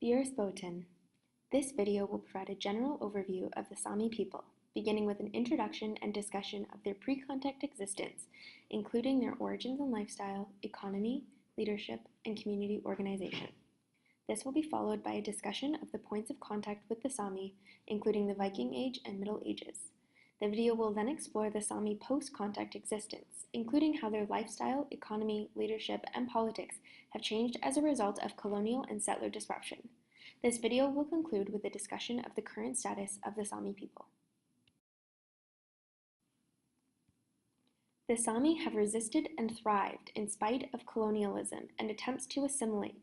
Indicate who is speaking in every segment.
Speaker 1: Dear Spoten, this video will provide a general overview of the Sámi people, beginning with an introduction and discussion of their pre-contact existence, including their origins and lifestyle, economy, leadership, and community organization. This will be followed by a discussion of the points of contact with the Sámi, including the Viking Age and Middle Ages. The video will then explore the Sámi post-contact existence, including how their lifestyle, economy, leadership, and politics have changed as a result of colonial and settler disruption. This video will conclude with a discussion of the current status of the Sámi people. The Sámi have resisted and thrived in spite of colonialism and attempts to assimilate.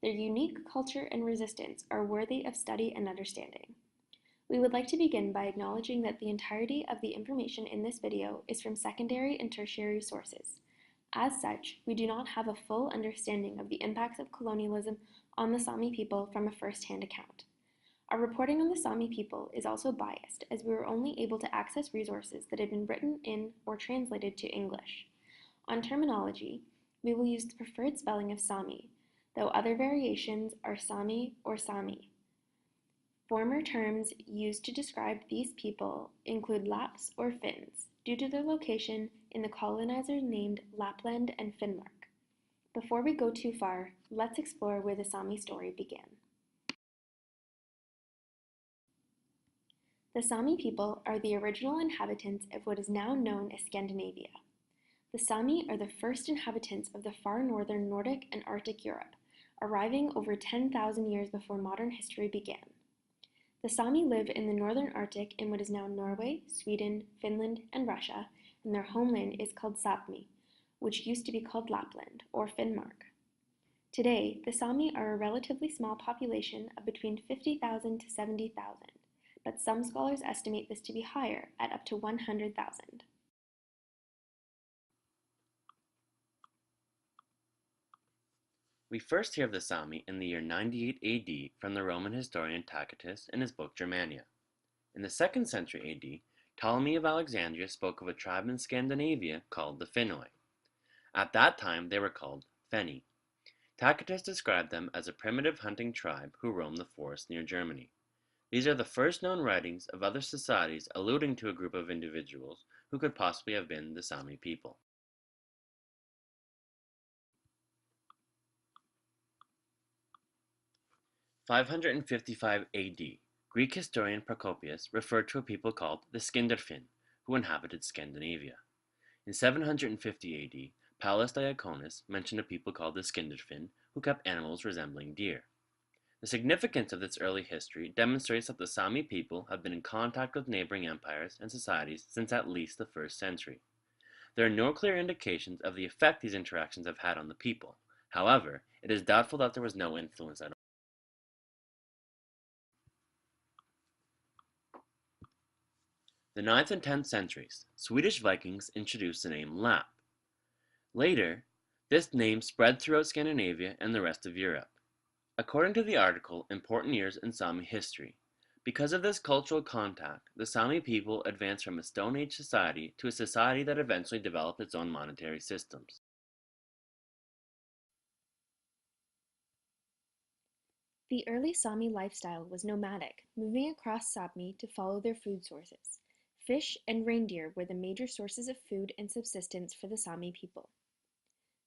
Speaker 1: Their unique culture and resistance are worthy of study and understanding. We would like to begin by acknowledging that the entirety of the information in this video is from secondary and tertiary sources. As such, we do not have a full understanding of the impacts of colonialism on the Sámi people from a first-hand account. Our reporting on the Sámi people is also biased, as we were only able to access resources that had been written in or translated to English. On terminology, we will use the preferred spelling of Sámi, though other variations are Sámi or Sámi. Former terms used to describe these people include Laps or Finns, due to their location in the colonizers named Lapland and Finnmark. Before we go too far, let's explore where the Sámi story began. The Sámi people are the original inhabitants of what is now known as Scandinavia. The Sámi are the first inhabitants of the far northern Nordic and Arctic Europe, arriving over 10,000 years before modern history began. The Sámi live in the northern Arctic in what is now Norway, Sweden, Finland, and Russia, and their homeland is called Sápmi, which used to be called Lapland, or Finnmark. Today, the Sámi are a relatively small population of between 50,000 to 70,000, but some scholars estimate this to be higher, at up to 100,000.
Speaker 2: We first hear of the Sámi in the year 98 AD from the Roman historian Tacitus in his book Germania. In the 2nd century AD, Ptolemy of Alexandria spoke of a tribe in Scandinavia called the Finnoi. At that time they were called Feni. Tacitus described them as a primitive hunting tribe who roamed the forest near Germany. These are the first known writings of other societies alluding to a group of individuals who could possibly have been the Sámi people. In 555 AD, Greek historian Procopius referred to a people called the Skinderfin, who inhabited Scandinavia. In 750 AD, Pallas Diaconus mentioned a people called the Skinderfin who kept animals resembling deer. The significance of this early history demonstrates that the Sámi people have been in contact with neighboring empires and societies since at least the 1st century. There are no clear indications of the effect these interactions have had on the people. However, it is doubtful that there was no influence at all. The 9th and 10th centuries, Swedish Vikings introduced the name Lapp. Later, this name spread throughout Scandinavia and the rest of Europe. According to the article Important Years in Sámi History, because of this cultural contact, the Sámi people advanced from a Stone Age society to a society that eventually developed its own monetary systems.
Speaker 1: The early Sámi lifestyle was nomadic, moving across Sápmi to follow their food sources. Fish and reindeer were the major sources of food and subsistence for the Sámi people.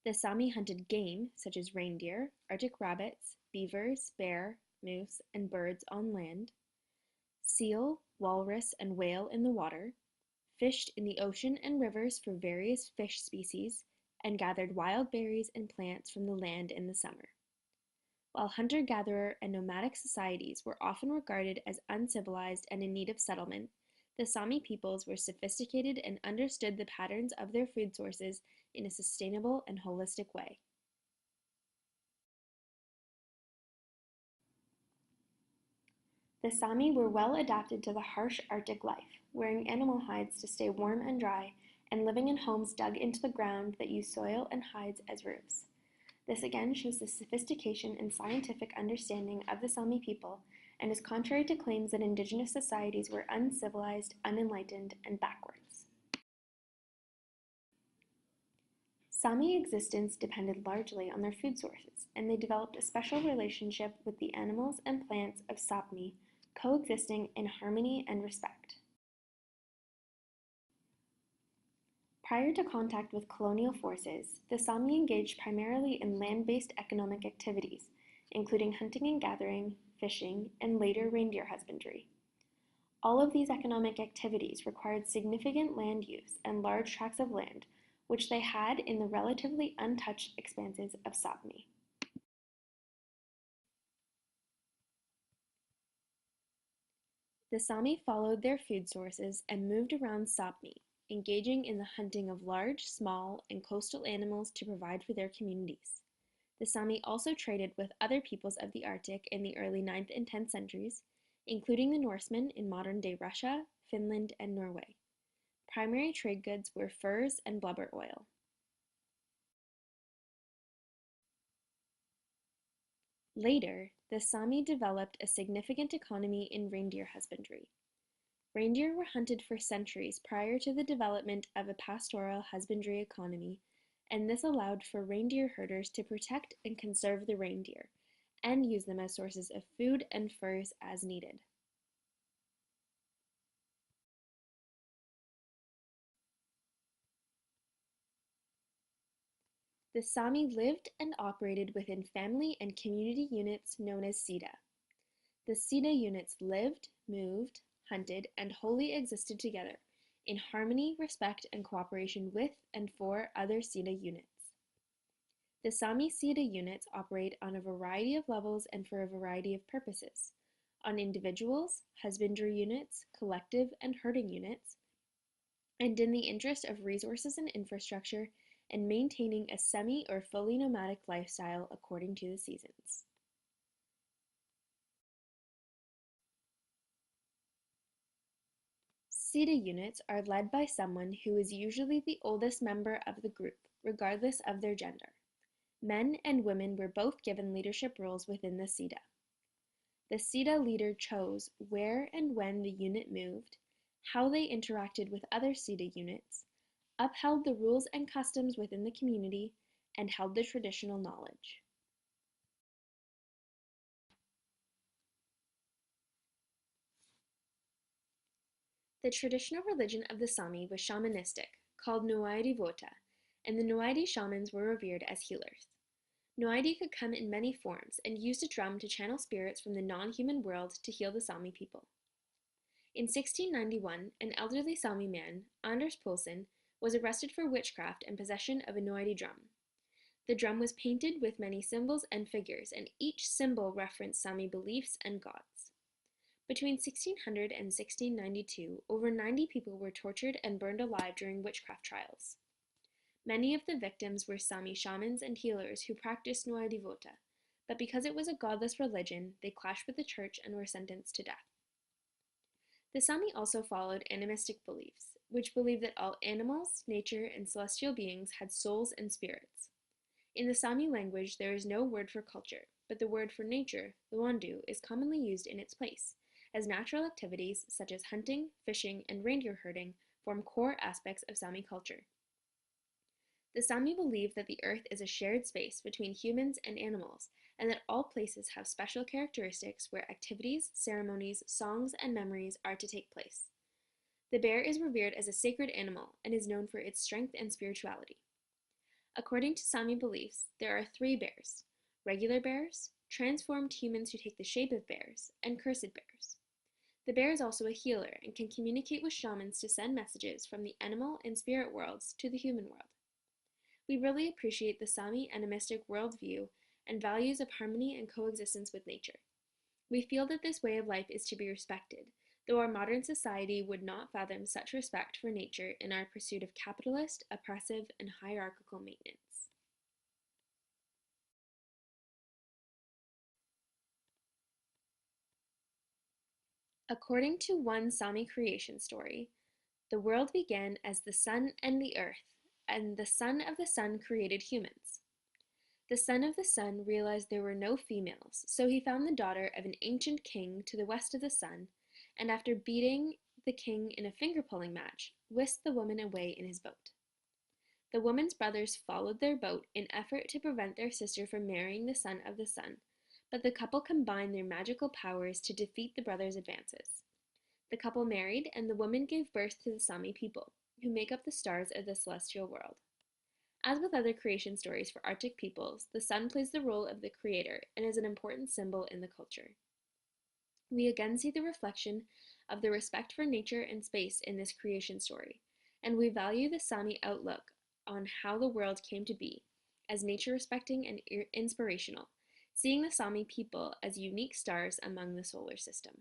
Speaker 1: The Sámi hunted game, such as reindeer, Arctic rabbits, beavers, bear, moose, and birds on land, seal, walrus, and whale in the water, fished in the ocean and rivers for various fish species, and gathered wild berries and plants from the land in the summer. While hunter-gatherer and nomadic societies were often regarded as uncivilized and in need of settlement, the Sámi peoples were sophisticated and understood the patterns of their food sources in a sustainable and holistic way. The Sámi were well adapted to the harsh Arctic life, wearing animal hides to stay warm and dry, and living in homes dug into the ground that use soil and hides as roofs. This again shows the sophistication and scientific understanding of the Sámi people and is contrary to claims that indigenous societies were uncivilized, unenlightened, and backwards. Sámi existence depended largely on their food sources, and they developed a special relationship with the animals and plants of Sápmi, coexisting in harmony and respect. Prior to contact with colonial forces, the Sámi engaged primarily in land-based economic activities, including hunting and gathering, fishing, and later reindeer husbandry. All of these economic activities required significant land use and large tracts of land, which they had in the relatively untouched expanses of Sápmi. The Sámi followed their food sources and moved around Sápmi, engaging in the hunting of large, small, and coastal animals to provide for their communities. The Sámi also traded with other peoples of the Arctic in the early 9th and 10th centuries, including the Norsemen in modern-day Russia, Finland, and Norway. Primary trade goods were furs and blubber oil. Later, the Sámi developed a significant economy in reindeer husbandry. Reindeer were hunted for centuries prior to the development of a pastoral husbandry economy, and this allowed for reindeer herders to protect and conserve the reindeer, and use them as sources of food and furs as needed. The Sámi lived and operated within family and community units known as Sida. The Sida units lived, moved, hunted, and wholly existed together, in harmony, respect, and cooperation with and for other Sida units. The Sámi Sida units operate on a variety of levels and for a variety of purposes: on individuals, husbandry units, collective and herding units, and in the interest of resources and infrastructure, and maintaining a semi or fully nomadic lifestyle according to the seasons. Sida units are led by someone who is usually the oldest member of the group, regardless of their gender. Men and women were both given leadership roles within the Sida. The Sida leader chose where and when the unit moved, how they interacted with other Sida units, upheld the rules and customs within the community, and held the traditional knowledge. The traditional religion of the Sámi was shamanistic, called Nuaidi Vota, and the Nuaidi shamans were revered as healers. Nuaidi could come in many forms and used a drum to channel spirits from the non-human world to heal the Sámi people. In 1691, an elderly Sámi man, Anders Poulsen, was arrested for witchcraft and possession of a Nuaidi drum. The drum was painted with many symbols and figures, and each symbol referenced Sámi beliefs and gods. Between 1600 and 1692, over 90 people were tortured and burned alive during witchcraft trials. Many of the victims were Sámi shamans and healers who practiced Nuaidi Vota, but because it was a godless religion, they clashed with the church and were sentenced to death. The Sámi also followed animistic beliefs, which believed that all animals, nature, and celestial beings had souls and spirits. In the Sámi language, there is no word for culture, but the word for nature, the wandu, is commonly used in its place, as natural activities such as hunting, fishing, and reindeer herding form core aspects of Sámi culture. The Sámi believe that the earth is a shared space between humans and animals, and that all places have special characteristics where activities, ceremonies, songs, and memories are to take place. The bear is revered as a sacred animal and is known for its strength and spirituality. According to Sámi beliefs, there are 3 bears: regular bears, transformed humans who take the shape of bears, and cursed bears. The bear is also a healer and can communicate with shamans to send messages from the animal and spirit worlds to the human world. We really appreciate the Sámi animistic worldview and values of harmony and coexistence with nature. We feel that this way of life is to be respected, though our modern society would not fathom such respect for nature in our pursuit of capitalist, oppressive, and hierarchical maintenance. According to one Sámi creation story, the world began as the sun and the earth, and the son of the sun created humans. The son of the sun realized there were no females, so he found the daughter of an ancient king to the west of the sun, and after beating the king in a finger-pulling match, whisked the woman away in his boat. The woman's brothers followed their boat in effort to prevent their sister from marrying the son of the sun, but the couple combined their magical powers to defeat the brothers' advances. The couple married, and the woman gave birth to the Sámi people, who make up the stars of the celestial world. As with other creation stories for Arctic peoples, the sun plays the role of the creator and is an important symbol in the culture. We again see the reflection of the respect for nature and space in this creation story, and we value the Sámi outlook on how the world came to be, as nature-respecting and inspirational, seeing the Sámi people as unique stars among the solar system.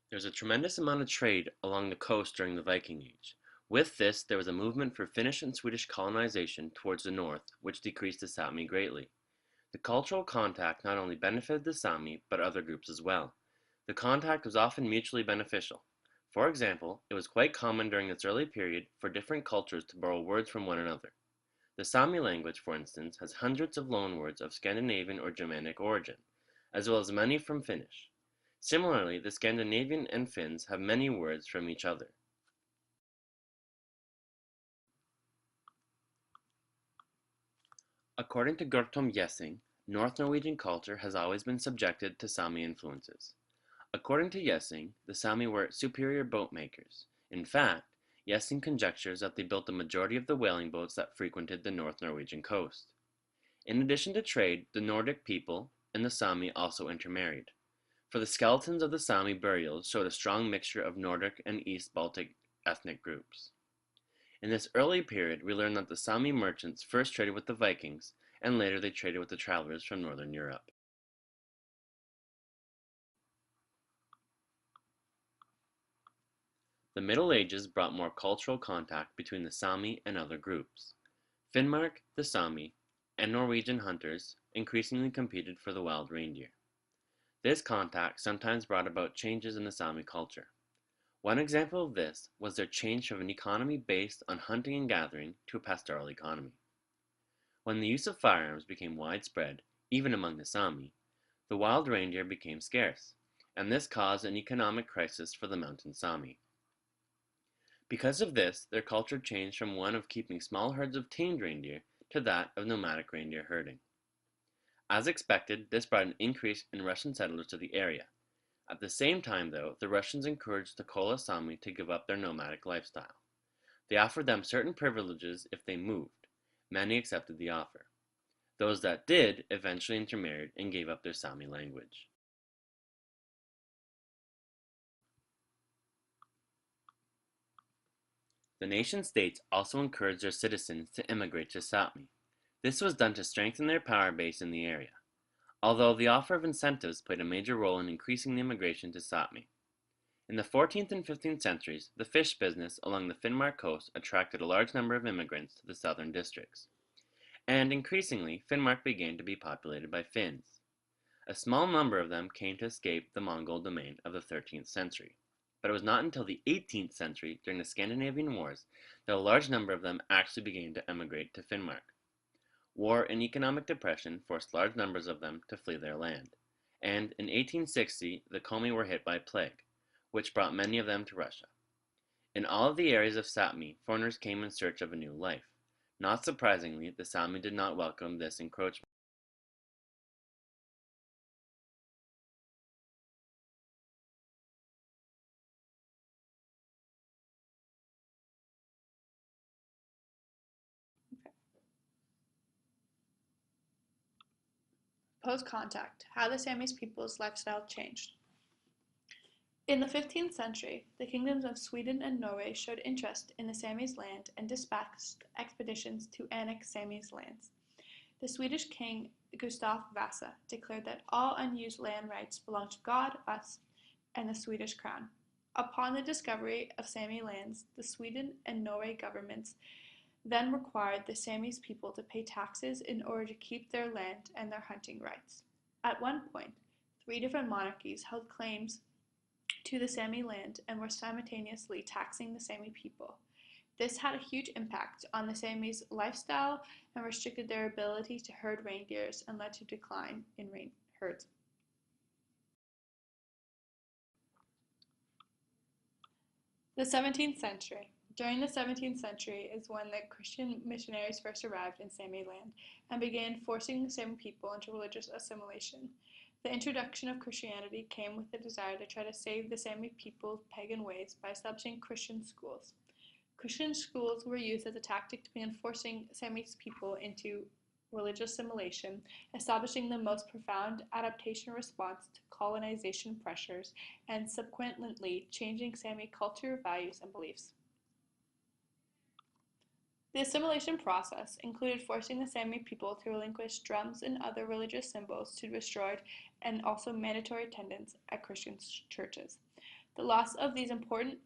Speaker 2: There was a tremendous amount of trade along the coast during the Viking Age. With this, there was a movement for Finnish and Swedish colonization towards the north, which decreased the Sámi greatly. The cultural contact not only benefited the Sámi, but other groups as well. The contact was often mutually beneficial. For example, it was quite common during this early period for different cultures to borrow words from one another. The Sámi language, for instance, has hundreds of loanwords of Scandinavian or Germanic origin, as well as many from Finnish. Similarly, the Scandinavian and Finns have many words from each other. According to Gurtom Jessing, North Norwegian culture has always been subjected to Sámi influences. According to Jessing, the Sámi were superior boat makers. In fact, Jessing conjectures that they built the majority of the whaling boats that frequented the North Norwegian coast. In addition to trade, the Nordic people and the Sámi also intermarried. For the skeletons of the Sámi burials showed a strong mixture of Nordic and East Baltic ethnic groups. In this early period, we learn that the Sámi merchants first traded with the Vikings, and later they traded with the travelers from northern Europe. The Middle Ages brought more cultural contact between the Sámi and other groups. Finnmark, the Sámi, and Norwegian hunters increasingly competed for the wild reindeer. This contact sometimes brought about changes in the Sámi culture. One example of this was their change from an economy based on hunting and gathering to a pastoral economy. When the use of firearms became widespread, even among the Sámi, the wild reindeer became scarce, and this caused an economic crisis for the mountain Sámi. Because of this, their culture changed from one of keeping small herds of tamed reindeer to that of nomadic reindeer herding. As expected, this brought an increase in Russian settlers to the area. At the same time, though, the Russians encouraged the Kola Sámi to give up their nomadic lifestyle. They offered them certain privileges if they moved. Many accepted the offer. Those that did eventually intermarried and gave up their Sámi language. The nation-states also encouraged their citizens to immigrate to Sápmi. This was done to strengthen their power base in the area, although the offer of incentives played a major role in increasing the immigration to Sápmi. In the 14th and 15th centuries, the fish business along the Finnmark coast attracted a large number of immigrants to the southern districts, and increasingly Finnmark began to be populated by Finns. A small number of them came to escape the Mongol domain of the 13th century, but it was not until the 18th century, during the Scandinavian Wars, that a large number of them actually began to emigrate to Finnmark. War and economic depression forced large numbers of them to flee their land, and in 1860 the Komi were hit by plague, which brought many of them to Russia. In all of the areas of Sápmi, foreigners came in search of a new life. Not surprisingly, the Sámi did not welcome this encroachment.
Speaker 3: Post-contact, how the Sami's people's lifestyle changed. In the 15th century, the kingdoms of Sweden and Norway showed interest in the Sami's land and dispatched expeditions to annex Sami's lands. The Swedish king Gustav Vasa declared that all unused land rights belonged to God, us, and the Swedish crown. Upon the discovery of Sami lands, the Sweden and Norway governments then required the Sami's people to pay taxes in order to keep their land and their hunting rights. At one point, 3 different monarchies held claims to the Sami land and were simultaneously taxing the Sami people. This had a huge impact on the Samis' lifestyle and restricted their ability to herd reindeers and led to a decline in herds. The 17th century. During the 17th century is when the Christian missionaries first arrived in Sami land and began forcing the Sami people into religious assimilation. The introduction of Christianity came with the desire to try to save the Sami people's pagan ways by establishing Christian schools. Christian schools were used as a tactic to begin forcing Sami people into religious assimilation, establishing the most profound adaptation response to colonization pressures, and subsequently changing Sami culture, values, and beliefs. The assimilation process included forcing the Sami people to relinquish drums and other religious symbols to be destroyed, and also mandatory attendance at Christian churches. The loss of these important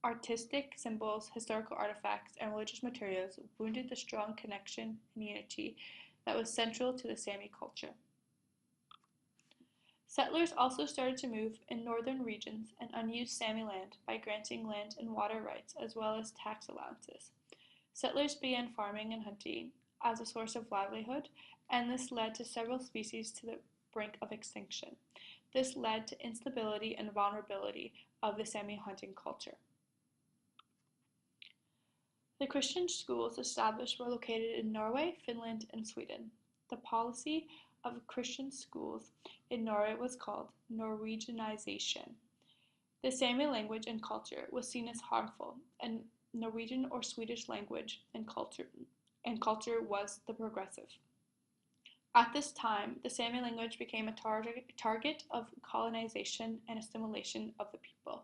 Speaker 3: artistic symbols, historical artifacts, and religious materials wounded the strong connection and unity that was central to the Sami culture. Settlers also started to move in northern regions and unused Sami land by granting land and water rights as well as tax allowances. Settlers began farming and hunting as a source of livelihood, and this led to several species to the brink of extinction. This led to instability and vulnerability of the Sami hunting culture. The Christian schools established were located in Norway, Finland, and Sweden. The policy of Christian schools in Norway was called Norwegianization. The Sami language and culture was seen as harmful, and Norwegian or Swedish language and culture was the progressive. At this time, the Sami language became a target of colonization and assimilation of the people.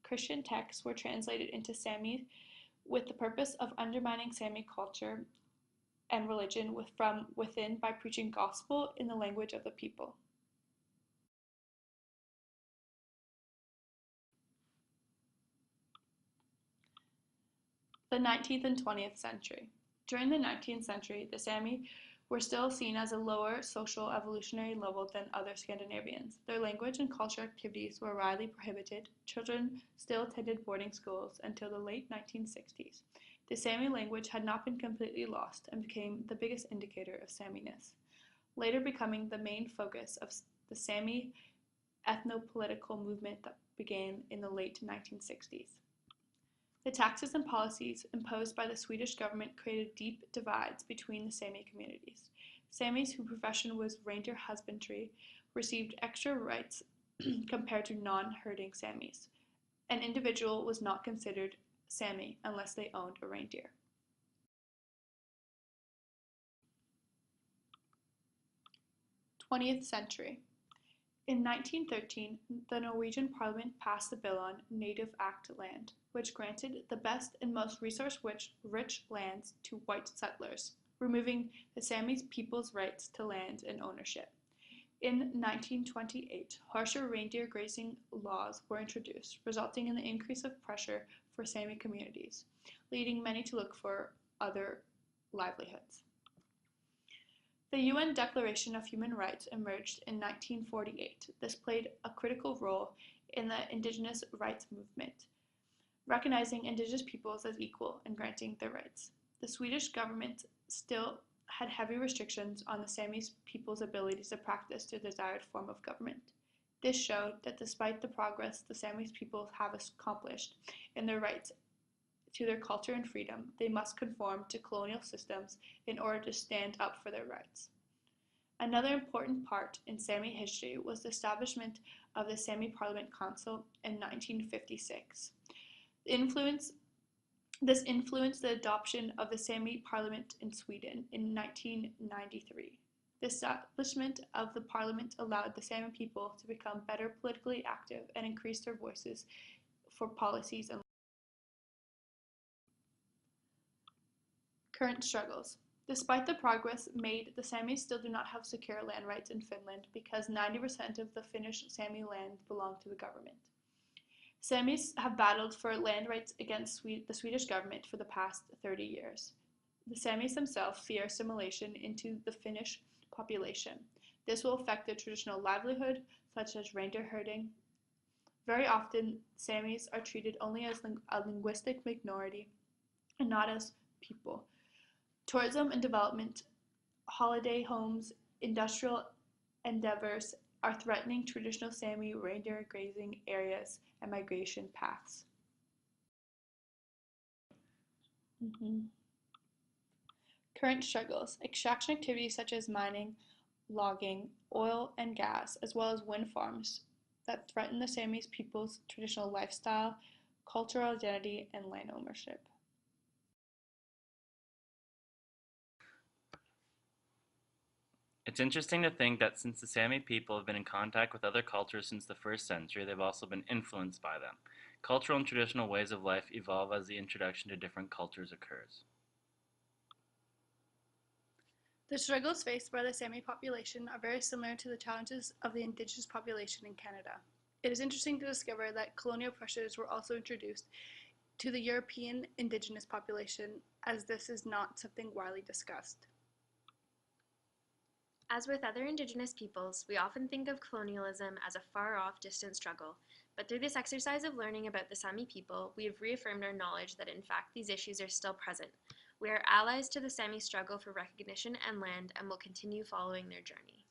Speaker 3: Christian texts were translated into Sami with the purpose of undermining Sami culture and religion from within by preaching gospel in the language of the people. The 19th and 20th century. During the 19th century, the Sami were still seen as a lower social evolutionary level than other Scandinavians. Their language and cultural activities were widely prohibited. Children still attended boarding schools until the late 1960s. The Sami language had not been completely lost and became the biggest indicator of Saminess, later becoming the main focus of the Sami ethno-political movement that began in the late 1960s. The taxes and policies imposed by the Swedish government created deep divides between the Sami communities. Samis whose profession was reindeer husbandry received extra rights compared to non-herding Samis. An individual was not considered Sami unless they owned a reindeer. '20th century. In 1913, the Norwegian Parliament passed the bill on Native Act land, which granted the best and most resource-rich lands to white settlers, removing the Sami people's rights to land and ownership. In 1928, harsher reindeer grazing laws were introduced, resulting in the increase of pressure for Sami communities, leading many to look for other livelihoods. The UN Declaration of Human Rights emerged in 1948. This played a critical role in the indigenous rights movement, recognizing indigenous peoples as equal and granting their rights. The Swedish government still had heavy restrictions on the Sami people's abilities to practice their desired form of government. This showed that despite the progress the Sami people have accomplished in their rights to their culture and freedom, they must conform to colonial systems in order to stand up for their rights. Another important part in Sami history was the establishment of the Sami Parliament Council in 1956. This influenced the adoption of the Sami Parliament in Sweden in 1993. The establishment of the parliament allowed the Sami people to become better politically active and increase their voices for policies and current struggles. Despite the progress made, the Samis still do not have secure land rights in Finland because 90% of the Finnish Sami land belong to the government. Samis have battled for land rights against the Swedish government for the past 30 years. The Samis themselves fear assimilation into the Finnish population. This will affect their traditional livelihood, such as reindeer herding, Very often, Samis are treated only as a linguistic minority and not as people. Tourism and development, holiday homes, industrial endeavors are threatening traditional Sami reindeer grazing areas and migration paths. Current struggles. Extraction activities such as mining, logging, oil and gas, as well as wind farms that threaten the Sami people's traditional lifestyle, cultural identity, and land ownership.
Speaker 4: It's interesting to think that since the Sami people have been in contact with other cultures since the 1st century, they've also been influenced by them. Cultural and traditional ways of life evolve as the introduction to different cultures occurs.
Speaker 3: The struggles faced by the Sami population are very similar to the challenges of the indigenous population in Canada. It is interesting to discover that colonial pressures were also introduced to the European indigenous population, as this is not something widely discussed.
Speaker 1: As with other Indigenous peoples, we often think of colonialism as a far-off, distant struggle, but through this exercise of learning about the Sámi people, we have reaffirmed our knowledge that in fact these issues are still present. We are allies to the Sámi struggle for recognition and land and will continue following their journey.